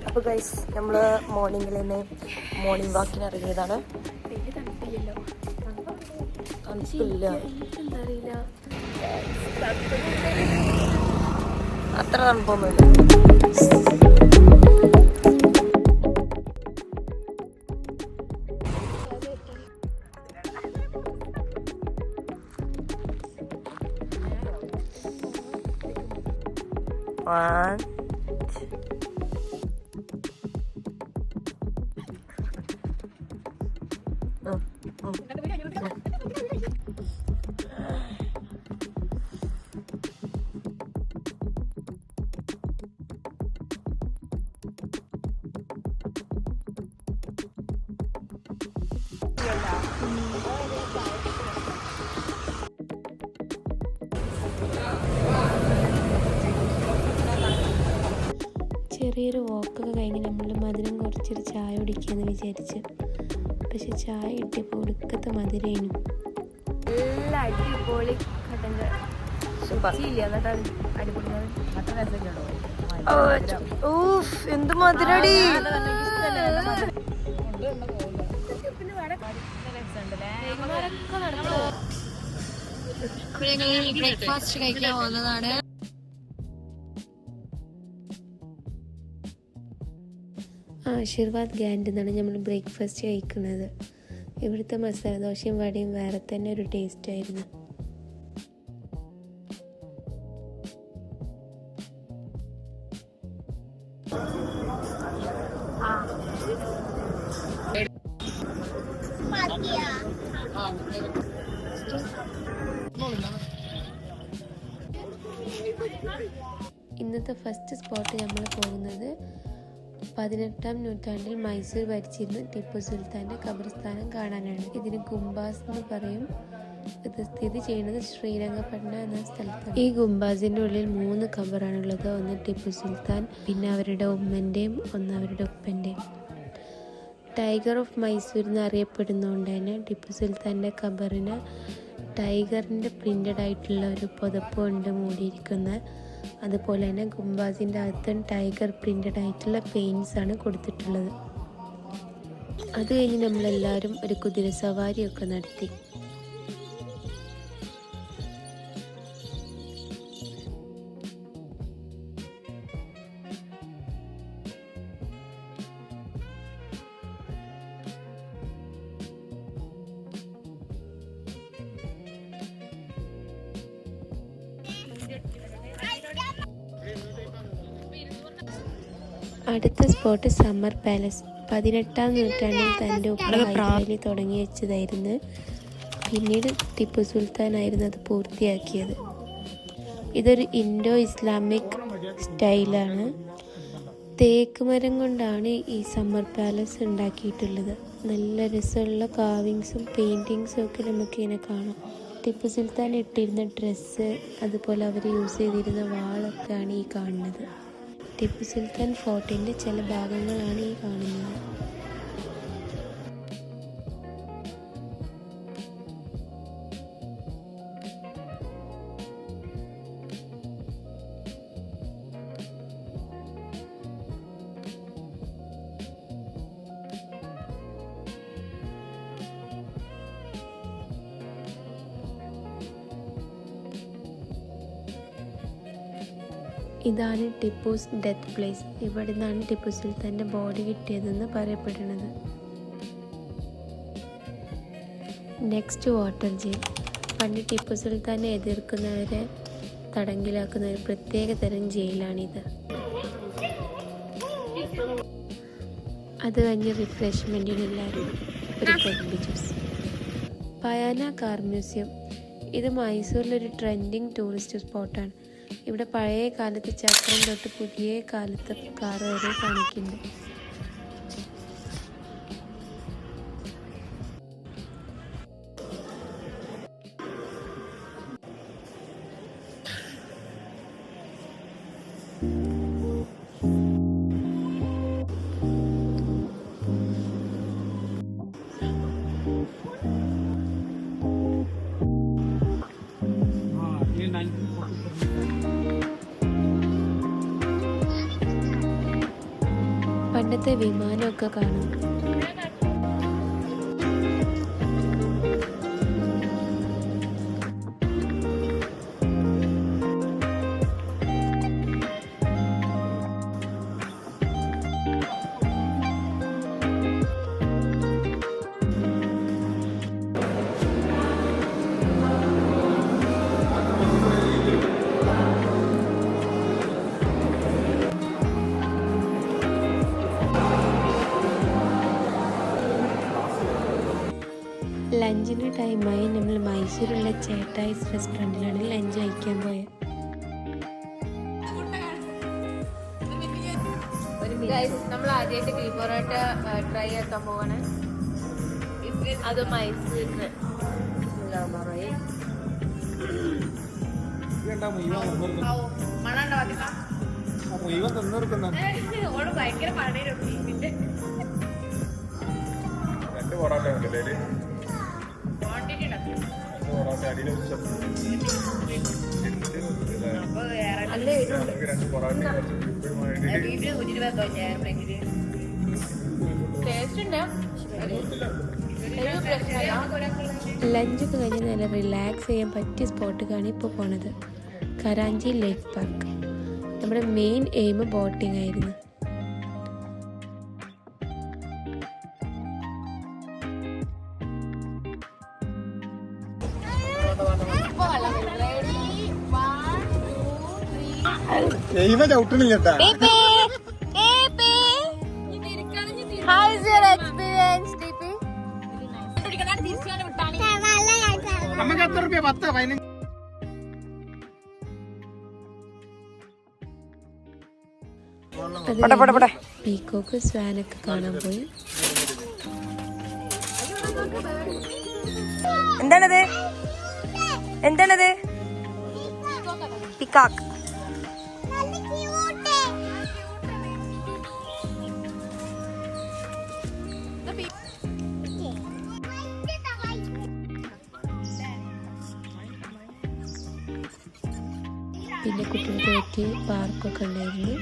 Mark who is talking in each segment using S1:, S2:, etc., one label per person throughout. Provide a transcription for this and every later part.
S1: അപ്പോൾ ഗൈസ് നമ്മൾ മോർണിംഗിൽ തന്നെ മോർണിംഗ് വാക്കിന് ഇറങ്ങിയതാണ്. തണുപ്പില്ല, അത്ര തണുപ്പൊന്നുമില്ല. One.
S2: ചെറിയൊരു വോക്കൊക്കെ കഴിഞ്ഞ് നമ്മൾ മധുരം കുറച്ചൊരു ചായ കുടിക്കാമെന്ന് വിചാരിച്ച്. പക്ഷെ ചായ കിട്ടിയപ്പോൾ ഒടുക്കത്തെ മധുരേനു.
S3: നല്ല അടിപൊളി കട്ടൻ
S1: എന്ത് മധുരടി. ബ്രേക്ക്ഫാസ്റ്റ് കഴിക്കാൻ പോകുന്നതാണ്.
S2: ആശീർവാദ് ഗ്യാൻഡിൽ നിന്നാണ് നമ്മൾ ബ്രേക്ക്ഫാസ്റ്റ് കഴിക്കുന്നത്. ഇവിടുത്തെ മസാല ദോശയും വടയും വേറെ തന്നെ ഒരു ടേസ്റ്റ് ആയിരുന്നു. ഇന്നത്തെ ഫസ്റ്റ് സ്പോട്ട് നമ്മൾ പോകുന്നത് 18-ാം നൂറ്റാണ്ടിൽ മൈസൂർ ഭരിച്ചിരുന്ന ടിപ്പു സുൽത്താൻ്റെ ഖബർസ്ഥാനം കാണാനാണ്. ഇതിന് ഗുംബാസ് എന്ന് പറയും. ഇത് സ്ഥിതി ചെയ്യുന്നത് ശ്രീരംഗപട്ടണ എന്ന സ്ഥലത്താണ്. ഈ ഗുംബാസിൻ്റെ ഉള്ളിൽ 3 ഖബറാണുള്ളത്. ഒന്ന് ടിപ്പു സുൽത്താൻ, പിന്നെ അവരുടെ ഉമ്മൻ്റെയും ഒന്ന് അവരുടെ ഉപ്പൻ്റെയും. ടൈഗർ ഓഫ് മൈസൂർ എന്ന് അറിയപ്പെടുന്നതുകൊണ്ട് തന്നെ ടിപ്പു സുൽത്താൻ്റെ ഖബറിന് ടൈഗറിൻ്റെ പ്രിൻ്റഡ് ആയിട്ടുള്ള ഒരു പുതപ്പ് കൊണ്ട് മൂടിയിരിക്കുന്ന, അതുപോലെ തന്നെ ഗുംബാസിൻ്റെ അകത്തും ടൈഗർ പ്രിൻ്റഡ് ആയിട്ടുള്ള പെയിൻറ്റ്സ് ആണ് കൊടുത്തിട്ടുള്ളത്. അത് കഴിഞ്ഞ് നമ്മളെല്ലാവരും ഒരു കുതിര സവാരിയൊക്കെ നടത്തി. അടുത്ത സ്പോട്ട് സമ്മർ പാലസ്. 18-ാം നൂറ്റാണ്ടിൽ തൻ്റെ ഉപ്പ ഹൈദരാലി തുടങ്ങി വെച്ചതായിരുന്നു. പിന്നീട് ടിപ്പു സുൽത്താൻ ആയിരുന്നു അത് പൂർത്തിയാക്കിയത്. ഇതൊരു ഇൻഡോ ഇസ്ലാമിക് സ്റ്റൈലാണ്. തേക്ക് മരം കൊണ്ടാണ് ഈ സമ്മർ പാലസ് ഉണ്ടാക്കിയിട്ടുള്ളത്. നല്ല രസമുള്ള കാവിങ്സും പെയിൻറ്റിങ്സും ഒക്കെ നമുക്കിങ്ങനെ കാണാം. ടിപ്പു സുൽത്താൻ ഇട്ടിരുന്ന ഡ്രസ്സ്, അതുപോലെ അവർ യൂസ് ചെയ്തിരുന്ന വാളൊക്കെയാണ് ഈ കാണുന്നത്. ടിപ്പു സുൽത്താൻ ഫോർട്ടിൻ്റെ ചില ഭാഗങ്ങളാണ് ഈ കാണുന്നത്. ഇതാണ് ടിപ്പുസ് ഡെത്ത് പ്ലേസ്. ഇവിടെ നിന്നാണ് ടിപ്പു സുൽത്താൻ്റെ ബോഡി കിട്ടിയതെന്ന് പറയപ്പെടുന്നത്. Next water jail. പണ്ട് ടിപ്പു സുൽത്താനെ എതിർക്കുന്നവരെ തടങ്കിലാക്കുന്ന ഒരു പ്രത്യേക തരം ജയിലാണിത്. അത് കഴിഞ്ഞ് റിഫ്രഷ്മെൻറ്റിന് എല്ലാവരും ഒരു peg juice. Payana car museum. ഇത് മൈസൂരിലൊരു ട്രെൻഡിങ് ടൂറിസ്റ്റ് സ്പോട്ടാണ്. ഇവിടെ പഴയ കാലത്ത് ചക്രം തൊട്ട് പുതിയ കാലത്ത് കാർ വരെ കാണിക്കുന്നുണ്ട്. പണ്ടത്തെ വിമാനമൊക്കെ കാണാം. ലഞ്ചിന് ടൈമായി. നമ്മൾ മൈസൂരുള്ള ചേട്ടായിസ് റെസ്റ്റോറൻറ്റിലാണ് ലഞ്ച് കഴിക്കാൻ പോയത്.
S3: നമ്മൾ ആദ്യമായിട്ട് ഗ്രീൻ പൊറോട്ട ട്രൈ ആക്കാൻ പോവാണ്. അത് മൈസൂരിന് ഭയങ്കര മഴയുടെ
S2: ലഞ്ചൊക്കെ കഴിഞ്ഞ് നല്ല റിലാക്സ് ചെയ്യാൻ പറ്റിയ സ്പോട്ടിലാണ് ഇപ്പോൾ പോണത്. Karanji lake park. നമ്മുടെ മെയിൻ എയിം ബോട്ടിംഗ് ആയിരുന്നു.
S3: How is your experience, DP?
S2: Peacock സ്വാനൊക്കെ കാണാൻ പോയി.
S1: എന്താണത്? എന്താണത്? പിക്കാക്ക്.
S2: പിന്നെ കുട്ടികൾക്ക് പറ്റിയ പാർക്കൊക്കെ ഉണ്ടായിരുന്നു.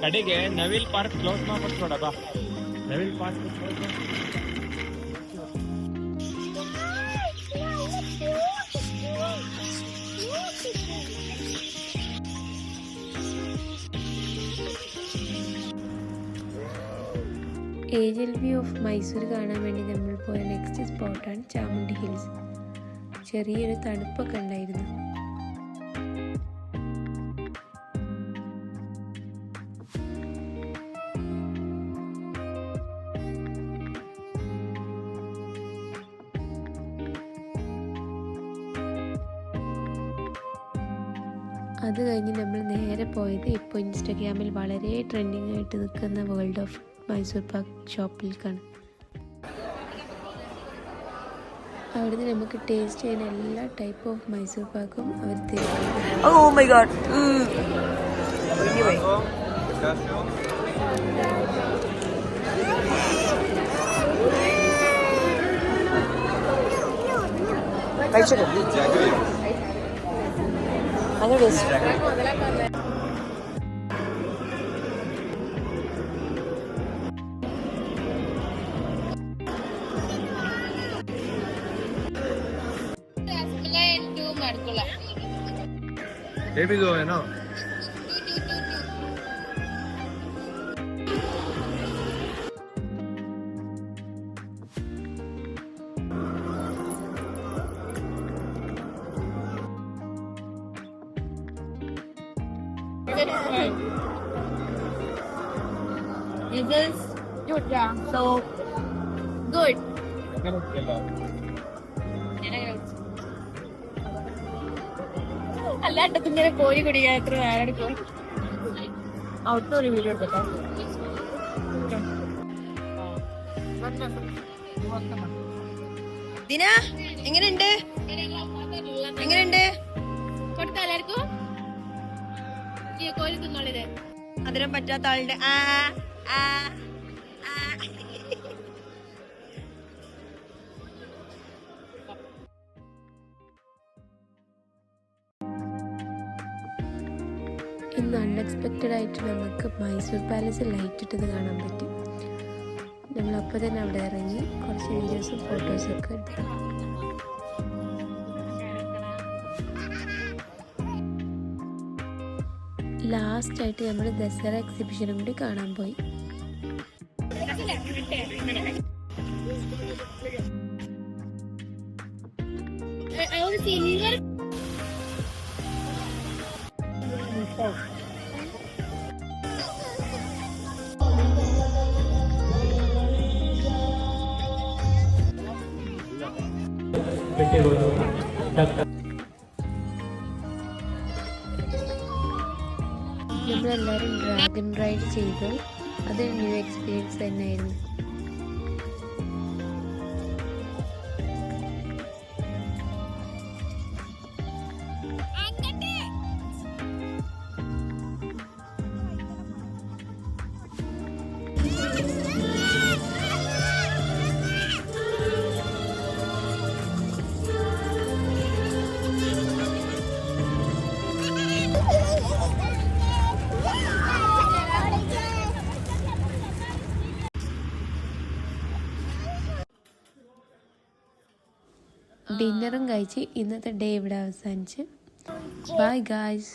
S4: ಕಡೆಗೆ ನವಿಲ್ ಪಾರ್ಕ್ ಕ್ಲೋಸ್ ಮಾಡ್ಬಿಡ್ತೋಡಪ್ಪ. ನವಿಲ್ park
S2: aerial view of Mysore കാണാൻ വേണ്ടി നമ്മൾ പോയ നെക്സ്റ്റ് സ്പോട്ടാണ് ചാമുണ്ഡി ഹിൽസ്. ചെറിയൊരു തണുപ്പൊക്കെ ഉണ്ടായിരുന്നു. അത് കഴിഞ്ഞ് നമ്മൾ നേരെ പോയത് ഇപ്പോൾ ഇൻസ്റ്റഗ്രാമിൽ വളരെ ട്രെൻഡിങ് ആയിട്ട് നിൽക്കുന്ന വേൾഡ് ഓഫ് മൈസൂർ പാക്ക് ഷോപ്പിലേക്കാണ്. അവിടുന്ന് നമുക്ക് ടേസ്റ്റ് ചെയ്യുന്ന എല്ലാ ടൈപ്പ് ഓഫ് മൈസൂർ പാക്കും അവർ തരും.
S1: Oh my god. അങ്ങനെ
S4: ये भी दो है ना.
S3: It is good, yeah. So good. അല്ലാട്ടത്ത് ഇങ്ങനെ കോഴി കുടിക്കാൻ എത്ര നേരം എടുക്കും? ഔട്ട് ഒരു വീഡിയോ എടുക്കട്ടെ.
S1: ദിന എങ്ങനെയുണ്ട്? എങ്ങനെയുണ്ട്?
S3: കൊടുത്ത എല്ലാവർക്കും കോഴി തിന്നോളിത്.
S1: അതിനും പറ്റാത്ത ആളുടെ
S2: ഇന്ന് അൺഎക്സ്പെക്റ്റഡ് ആയിട്ട് നമുക്ക് മൈസൂർ പാലസ് ലൈറ്റ് ഇട്ടത് കാണാൻ പറ്റും. നമ്മളപ്പോൾ തന്നെ അവിടെ ഇറങ്ങി കുറച്ച് വീഡിയോസും ഫോട്ടോസും ഒക്കെ എടുത്തു. ലാസ്റ്റായിട്ട് നമ്മൾ ദസറ എക്സിബിഷനും കൂടി കാണാൻ പോയി. നമ്മളെല്ലാവരും ഡ്രാഗൺ റൈഡ് ചെയ്തു. അതൊരു ന്യൂ എക്സ്പീരിയൻസ് തന്നെയായിരുന്നു. ഡിന്നറും കഴിച്ച് ഇന്നത്തെ ഡേ ഇവിടെ അവസാനിച്ച്. Bye guys.